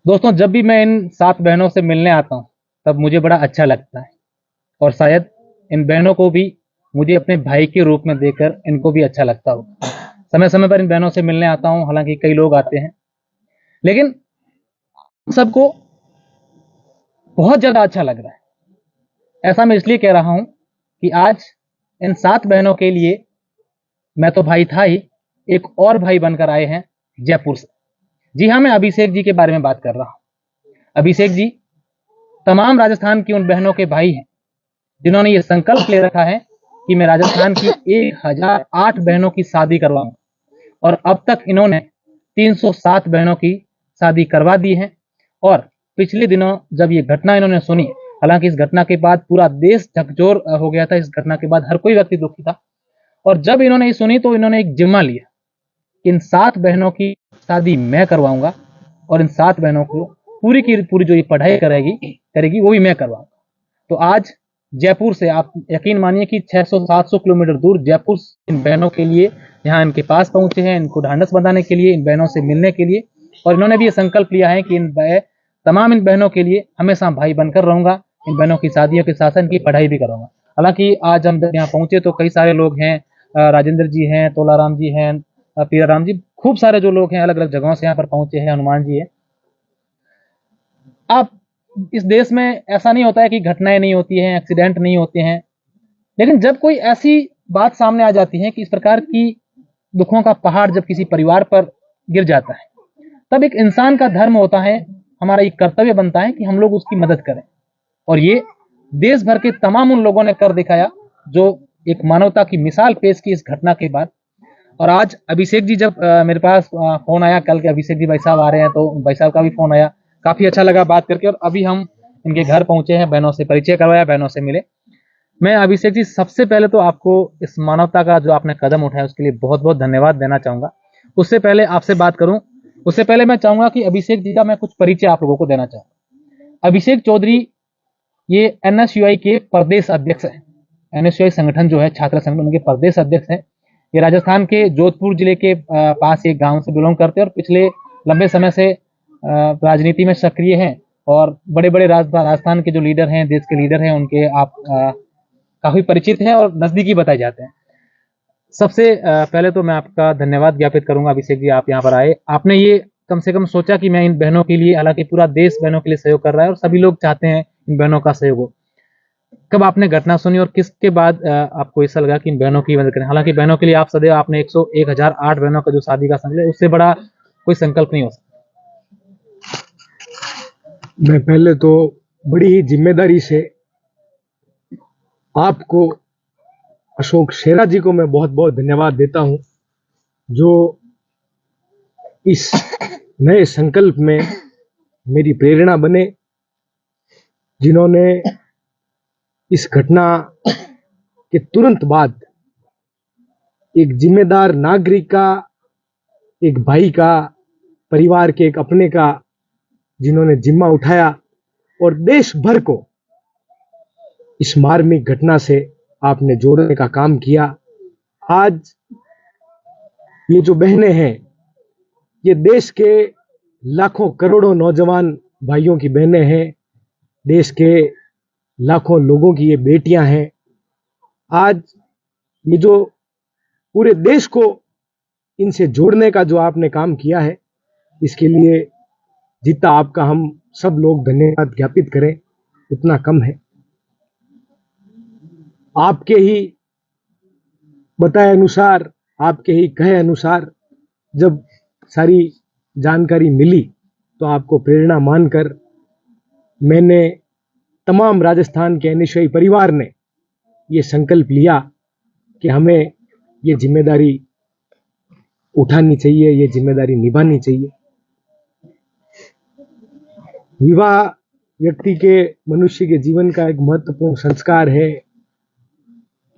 दोस्तों, जब भी मैं इन 7 बहनों से मिलने आता हूँ, तब मुझे बड़ा अच्छा लगता है और शायद इन बहनों को भी मुझे अपने भाई के रूप में देखकर इनको भी अच्छा लगता हो। समय-समय पर इन बहनों से मिलने आता हूँ, हालाँकि कई लोग आते हैं, लेकिन सबको बहुत ज़्यादा अच्छा लग रहा है। ऐसा मैं इसलिए कह रहा हूँ कि आज इन 7 बहनों के लिए मैं तो भाई था ही, एक और भाई बनकर आए हैं जयपुर से। जी हाँ, मैं अभिषेक जी के बारे में बात कर रहा हूँ। अभिषेक जी तमाम राजस्थान की उन बहनों के भाई हैं, जिन्होंने ये संकल्प ले रखा है कि मैं राजस्थान की 1008 बहनों की शादी करवाऊंगा और अब तक इन्होंने 307 बहनों की शादी करवा दी है। और पिछले दिनों जब ये घटना इन्होंने सुनी, हालांकि इस घटना के बाद पूरा देश झकझोर हो गया था। इस घटना के बाद हर कोई व्यक्ति दुखी था और जब इन्होंने ये सुनी तो इन्होंने एक जिम्मा लिया, इन 7 बहनों की शादी मैं करवाऊंगा और इन 7 बहनों को पूरी की पूरी जो ये पढ़ाई करेगी करेगी वो भी मैं करवाऊंगा। तो आज जयपुर से आप यकीन मानिए कि 600-700 किलोमीटर दूर जयपुर इन बहनों के लिए यहाँ इनके पास पहुंचे हैं, इनको ढांढस बंधाने के लिए, इन बहनों से मिलने के लिए। और इन्होंने भी ये संकल्प लिया है कि तमाम इन बहनों के लिए हमेशा भाई बनकर रहूंगा, इन बहनों की शादियों के साथ साथ इनकी पढ़ाई भी करूंगा। हालांकि आज हम जब यहाँ पहुंचे तो कई सारे लोग हैं, राजेंद्र जी हैं, तोलाराम जी हैं, पीराराम जी, खूब सारे जो लोग हैं अलग अलग जगहों से यहाँ पर पहुंचे हैं, हनुमान जी है। आप इस देश में ऐसा नहीं होता है कि घटनाएं नहीं होती हैं, एक्सीडेंट नहीं होते हैं, लेकिन जब कोई ऐसी बात सामने आ जाती है कि इस प्रकार की दुखों का पहाड़ जब किसी परिवार पर गिर जाता है, तब एक इंसान का धर्म होता है, हमारा एक कर्तव्य बनता है कि हम लोग उसकी मदद करें। और ये देश भर के तमाम उन लोगों ने कर दिखाया जो एक मानवता की मिसाल पेश की इस घटना के बाद। और आज अभिषेक जी जब मेरे पास फोन आया कल के अभिषेक जी भाई साहब आ रहे हैं, तो भाई साहब का भी फोन आया, काफी अच्छा लगा बात करके। और अभी हम इनके घर पहुंचे हैं, बहनों से परिचय करवाया, बहनों से मिले। मैं अभिषेक जी सबसे पहले तो आपको इस मानवता का जो आपने कदम उठाया उसके लिए बहुत बहुत धन्यवाद देना चाहूंगा। उससे पहले आपसे बात करूं, उससे पहले मैं चाहूंगा कि अभिषेक जी का मैं कुछ परिचय आप लोगों को देना चाहूंगा। अभिषेक चौधरी ये एनएसयूआई के प्रदेश अध्यक्ष हैं। एनएसयूआई संगठन जो है, छात्र संगठन, उनके प्रदेश अध्यक्ष हैं। ये राजस्थान के जोधपुर जिले के पास एक गांव से बिलोंग करते हैं और पिछले लंबे समय से राजनीति में सक्रिय हैं और बड़े बड़े राजस्थान के जो लीडर हैं, देश के लीडर हैं, उनके आप काफी परिचित हैं और नजदीकी बताए जाते हैं। सबसे पहले तो मैं आपका धन्यवाद ज्ञापित करूंगा अभिषेक जी, आप यहाँ पर आए, आपने ये कम से कम सोचा कि मैं इन बहनों के लिए, हालांकि पूरा देश बहनों के लिए सहयोग कर रहा है और सभी लोग चाहते हैं इन बहनों का सहयोग हो। कब आपने घटना सुनी और किसके बाद आपको ऐसा लगा कि इन बहनों की मदद करें? हालांकि बहनों के लिए आप सदैव आपने 1008 बहनों का जो शादी का संकल्प, उससे बड़ा कोई संकल्प नहीं हो सकता। मैं पहले तो बड़ी ही जिम्मेदारी से आपको, अशोक शेरा जी को मैं बहुत बहुत धन्यवाद देता हूं, जो इस नए संकल्प में मेरी प्रेरणा बने, जिन्होंने इस घटना के तुरंत बाद एक जिम्मेदार नागरिक का, एक भाई का, परिवार के एक अपने का, जिन्होंने जिम्मा उठाया और देश भर को इस मार्मिक घटना से आपने जोड़ने का काम किया। आज ये जो बहनें हैं, ये देश के लाखों करोड़ों नौजवान भाइयों की बहनें हैं, देश के लाखों लोगों की ये बेटियां हैं। आज ये जो पूरे देश को इनसे जोड़ने का जो आपने काम किया है, इसके लिए जितना आपका हम सब लोग धन्यवाद ज्ञापित करें उतना कम है। आपके ही बताए अनुसार, आपके ही कहे अनुसार जब सारी जानकारी मिली, तो आपको प्रेरणा मानकर मैंने, तमाम राजस्थान के एनएसयूआई परिवार ने ये संकल्प लिया कि हमें ये जिम्मेदारी उठानी चाहिए, ये जिम्मेदारी निभानी चाहिए। विवाह व्यक्ति के, मनुष्य के जीवन का एक महत्वपूर्ण संस्कार है।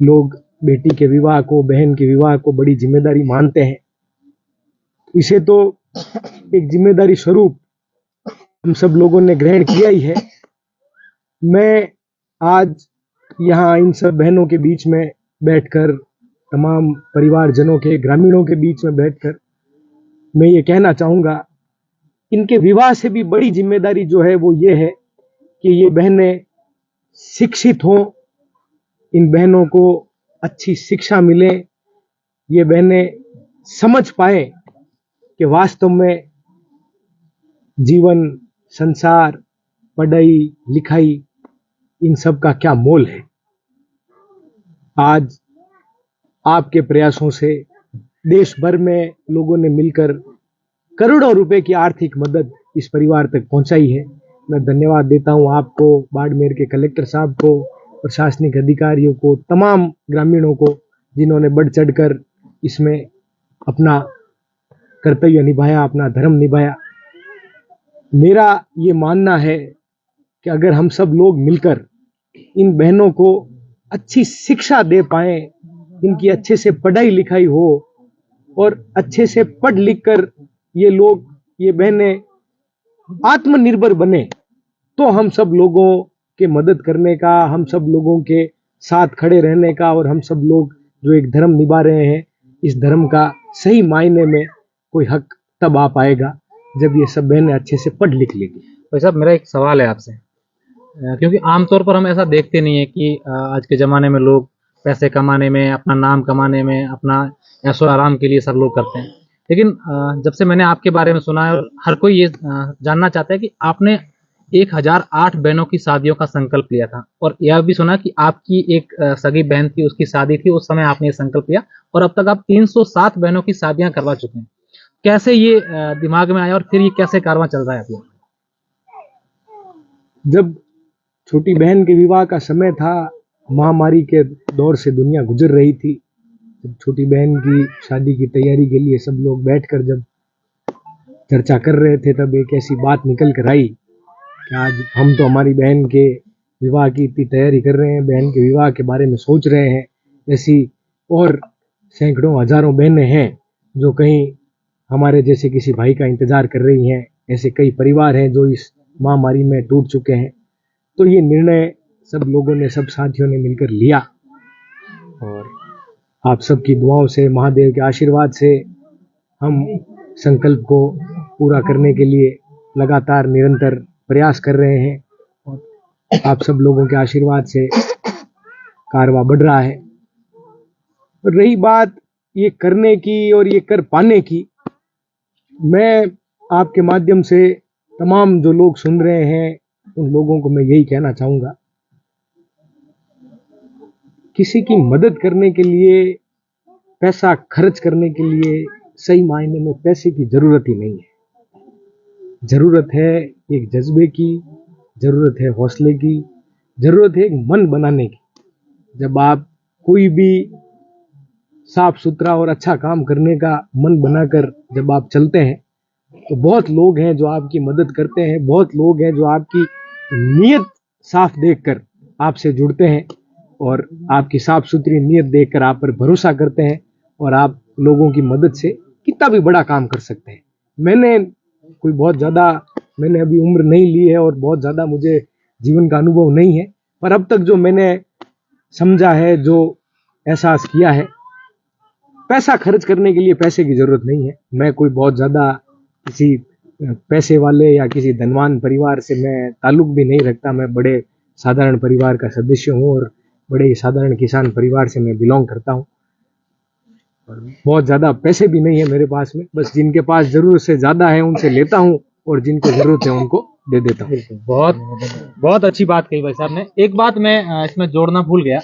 लोग बेटी के विवाह को, बहन के विवाह को बड़ी जिम्मेदारी मानते हैं। इसे तो एक जिम्मेदारी स्वरूप हम सब लोगों ने ग्रहण किया ही है। मैं आज यहाँ इन सब बहनों के बीच में बैठकर, तमाम परिवारजनों के, ग्रामीणों के बीच में बैठकर मैं ये कहना चाहूंगा, इनके विवाह से भी बड़ी जिम्मेदारी जो है वो ये है कि ये बहनें शिक्षित हों, इन बहनों को अच्छी शिक्षा मिले, ये बहनें समझ पाए कि वास्तव में जीवन, संसार, पढ़ाई लिखाई इन सब का क्या मोल है। आज आपके प्रयासों से देश भर में लोगों ने मिलकर करोड़ों रुपए की आर्थिक मदद इस परिवार तक पहुंचाई है। मैं धन्यवाद देता हूं आपको, बाड़मेर के कलेक्टर साहब को, प्रशासनिक अधिकारियों को, तमाम ग्रामीणों को जिन्होंने बढ़ चढ़कर इसमें अपना कर्तव्य निभाया, अपना धर्म निभाया। मेरा ये मानना है कि अगर हम सब लोग मिलकर इन बहनों को अच्छी शिक्षा दे पाए, इनकी अच्छे से पढ़ाई लिखाई हो और अच्छे से पढ़ लिख कर ये लोग, ये बहनें आत्मनिर्भर बने, तो हम सब लोगों के मदद करने का, हम सब लोगों के साथ खड़े रहने का और हम सब लोग जो एक धर्म निभा रहे हैं, इस धर्म का सही मायने में कोई हक तब आ पाएगा जब ये सब बहनें अच्छे से पढ़ लिख लेगी। भाई साहब, मेरा एक सवाल है आपसे, क्योंकि आमतौर पर हम ऐसा देखते नहीं है कि आज के ज़माने में लोग पैसे कमाने में, अपना नाम कमाने में, अपना ऐशो आराम के लिए सब लोग करते हैं। लेकिन जब से मैंने आपके बारे में सुना है और हर कोई ये जानना चाहता है कि आपने 1008 बहनों की शादियों का संकल्प लिया था, और यह भी सुना कि आपकी एक सगी बहन थी, उसकी शादी थी, उस समय आपने ये संकल्प लिया और अब तक आप 307 बहनों की शादियां करवा चुके हैं। कैसे ये दिमाग में आया और फिर ये कैसे कारवां चल रहा है अभी? जब छोटी बहन के विवाह का समय था, महामारी के दौर से दुनिया गुजर रही थी, जब छोटी बहन की शादी की तैयारी के लिए सब लोग बैठकर जब चर्चा कर रहे थे, तब एक ऐसी बात निकल कर आई कि आज हम तो हमारी बहन के विवाह की इतनी तैयारी कर रहे हैं, बहन के विवाह के बारे में सोच रहे हैं। ऐसी और सैकड़ों हजारों बहनें हैं जो कहीं हमारे जैसे किसी भाई का इंतजार कर रही हैं। ऐसे कई परिवार हैं जो इस महामारी में टूट चुके हैं। तो ये निर्णय सब लोगों ने, सब साथियों ने मिलकर लिया और आप सबकी दुआओं से, महादेव के आशीर्वाद से हम संकल्प को पूरा करने के लिए लगातार निरंतर प्रयास कर रहे हैं और आप सब लोगों के आशीर्वाद से कारवां बढ़ रहा है। और रही बात ये करने की और ये कर पाने की, मैं आपके माध्यम से तमाम जो लोग सुन रहे हैं उन लोगों को मैं यही कहना चाहूंगा, किसी की मदद करने के लिए, पैसा खर्च करने के लिए सही मायने में पैसे की जरूरत ही नहीं है। जरूरत है एक जज्बे की, जरूरत है हौसले की, जरूरत है एक मन बनाने की। जब आप कोई भी साफ सुथरा और अच्छा काम करने का मन बनाकर जब आप चलते हैं, तो बहुत लोग हैं जो आपकी मदद करते हैं, बहुत लोग हैं जो आपकी नीयत साफ देखकर आपसे जुड़ते हैं और आपकी साफ सुथरी नीयत देखकर आप पर भरोसा करते हैं और आप लोगों की मदद से कितना भी बड़ा काम कर सकते हैं। मैंने अभी उम्र नहीं ली है और बहुत ज़्यादा मुझे जीवन का अनुभव नहीं है, पर अब तक जो मैंने समझा है, जो एहसास किया है, पैसा खर्च करने के लिए पैसे की ज़रूरत नहीं है। मैं कोई बहुत ज़्यादा किसी पैसे वाले या किसी धनवान परिवार से मैं ताल्लुक भी नहीं रखता। मैं बड़े साधारण परिवार का सदस्य हूँ और बड़े ही साधारण किसान परिवार से मैं बिलोंग करता हूँ। बहुत ज़्यादा पैसे भी नहीं है मेरे पास में, बस जिनके पास ज़रूरत से ज़्यादा है उनसे लेता हूँ और जिनको ज़रूरत है उनको दे देता हूँ। बहुत बहुत अच्छी बात कही भाई साहब ने। एक बात मैं इसमें जोड़ना भूल गया,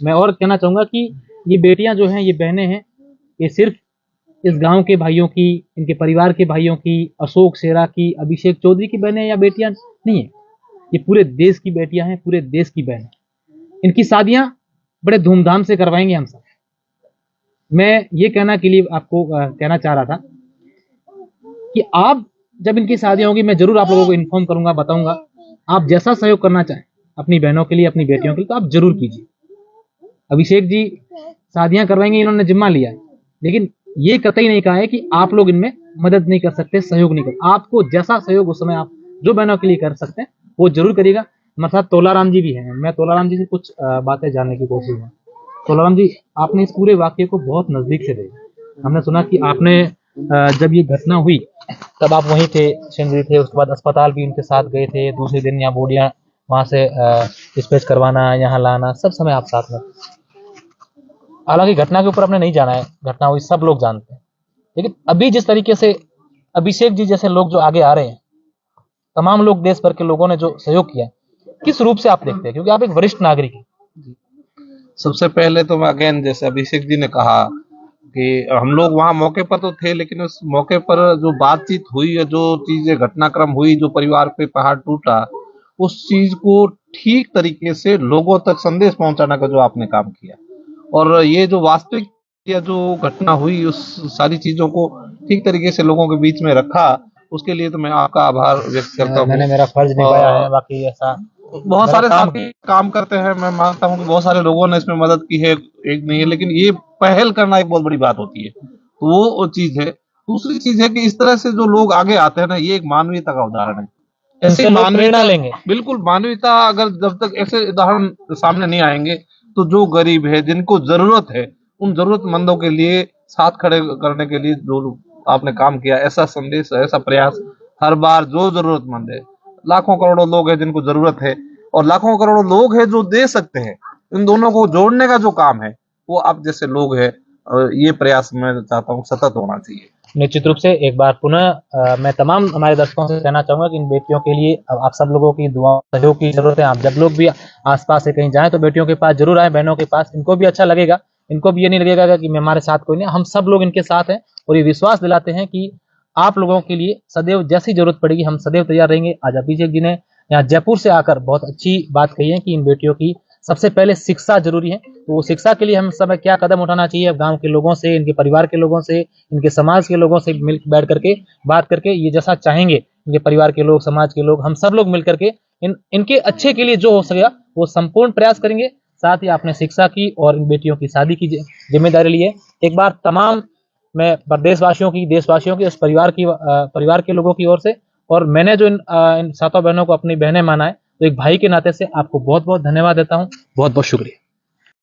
मैं और कहना चाहूँगा कि ये बेटियां जो हैं, ये बहनें हैं, ये सिर्फ इस गांव के भाइयों की, इनके परिवार के भाइयों की, अशोक शेरा की, अभिषेक चौधरी की बहनें या बेटियां नहीं है, ये पूरे देश की बेटियां हैं, पूरे देश की बहनें। इनकी शादियां बड़े धूमधाम से करवाएंगे हम सब। मैं ये कहना के लिए आपको कहना चाह रहा था कि आप जब इनकी शादियां होंगी, मैं जरूर आप लोगों को इन्फॉर्म करूंगा, बताऊंगा। आप जैसा सहयोग करना चाहें अपनी बहनों के लिए, अपनी बेटियों के लिए, तो आप जरूर कीजिए। अभिषेक जी शादियां करवाएंगे, इन्होंने जिम्मा लिया है, लेकिन ये कतई नहीं कहा है कि आप लोग इनमें मदद नहीं कर सकते, सहयोग नहीं कर। आपको जैसा सहयोग उस समय आप जो बहनों के लिए कर सकते हैं वो जरूर करिएगा। हमारे साथ तोलाराम जी भी हैं, मैं तोलाराम जी से कुछ बातें जानने की कोशिश में। तोलाराम जी, आपने इस पूरे वाक्य को बहुत नजदीक से देखा। हमने सुना कि आपने जब ये घटना हुई तब आप वहीं थे, शेंद्री थे, उसके बाद अस्पताल भी उनके साथ गए थे, दूसरे दिन यहाँ बोडियाँ वहाँ से डिस्पैच करवाना, यहाँ लाना, सब समय आप साथ में थे। हालांकि घटना के ऊपर आपने नहीं जाना है, घटना हुई सब लोग जानते हैं, लेकिन अभी जिस तरीके से अभिषेक जी जैसे लोग जो आगे आ रहे हैं, तमाम लोग देश भर के लोगों ने जो सहयोग किया, किस रूप से आप देखते हैं, क्योंकि आप एक वरिष्ठ नागरिक हैं। सबसे पहले तो मैं अगेन जैसे अभिषेक जी ने कहा कि हम लोग वहाँ मौके पर तो थे, लेकिन उस मौके पर जो बातचीत हुई, जो चीजें घटनाक्रम हुई, जो परिवार पे पहाड़ टूटा, उस चीज को ठीक तरीके से लोगों तक संदेश पहुंचाने का जो आपने काम किया, और ये जो वास्तविक या जो घटना हुई उस सारी चीजों को ठीक तरीके से लोगों के बीच में रखा, उसके लिए तो मैं आपका आभार व्यक्त करता हूँ। मैंने मेरा फर्ज निभाया है, बाकी ऐसा बहुत सारे साथी काम करते हैं, मैं मानता हूँ कि बहुत सारे लोगों ने इसमें मदद की है, एक नहीं है, लेकिन ये पहल करना एक बहुत बड़ी बात होती है, तो वो चीज है। दूसरी चीज है कि इस तरह से जो लोग आगे आते हैं ना, ये एक मानवीयता का उदाहरण है। ऐसे प्रेरणा लेंगे, बिल्कुल मानवीयता, अगर जब तक ऐसे उदाहरण सामने नहीं आएंगे, तो जो गरीब है, जिनको जरूरत है, उन जरूरतमंदों के लिए साथ खड़े करने के लिए जो आपने काम किया, ऐसा संदेश, ऐसा प्रयास हर बार, जो जरूरतमंद है, लाखों करोड़ों लोग हैं जिनको जरूरत है, और लाखों करोड़ों लोग हैं जो दे सकते हैं, इन दोनों को जोड़ने का जो काम है, वो आप जैसे लोग हैं, ये प्रयास मैं चाहता हूँ सतत होना चाहिए। निश्चित रूप से एक बार पुनः मैं तमाम हमारे दर्शकों से कहना चाहूंगा कि इन बेटियों के लिए आप सब लोगों की दुआ सहयोग की जरूरत है। आप जब लोग भी आसपास से कहीं जाएं तो बेटियों के पास जरूर आए, बहनों के पास, इनको भी अच्छा लगेगा, इनको भी ये नहीं लगेगा कि हमारे साथ कोई नहीं, हम सब लोग इनके साथ हैं, और ये विश्वास दिलाते हैं कि आप लोगों के लिए सदैव जैसी जरूरत पड़ेगी हम सदैव तैयार रहेंगे। आज अभिषेक जी ने यहाँ जयपुर से आकर बहुत अच्छी बात कही है कि इन बेटियों की सबसे पहले शिक्षा जरूरी है, तो वो शिक्षा के लिए हम समय क्या कदम उठाना चाहिए, गांव के लोगों से, इनके परिवार के लोगों से, इनके समाज के लोगों से मिल बैठ करके बात करके, ये जैसा चाहेंगे इनके परिवार के लोग, समाज के लोग, हम सब लोग मिल करके इनके अच्छे के लिए जो हो सकेगा वो संपूर्ण प्रयास करेंगे। साथ ही आपने शिक्षा की और इन बेटियों की शादी की जिम्मेदारी ली है। एक बार तमाम मैं देशवासियों की, उस परिवार के लोगों की ओर से, और मैंने जो इन सातों बहनों को अपनी बहनें माना है, तो एक भाई के नाते से आपको बहुत बहुत धन्यवाद देता हूँ। बहुत बहुत शुक्रिया।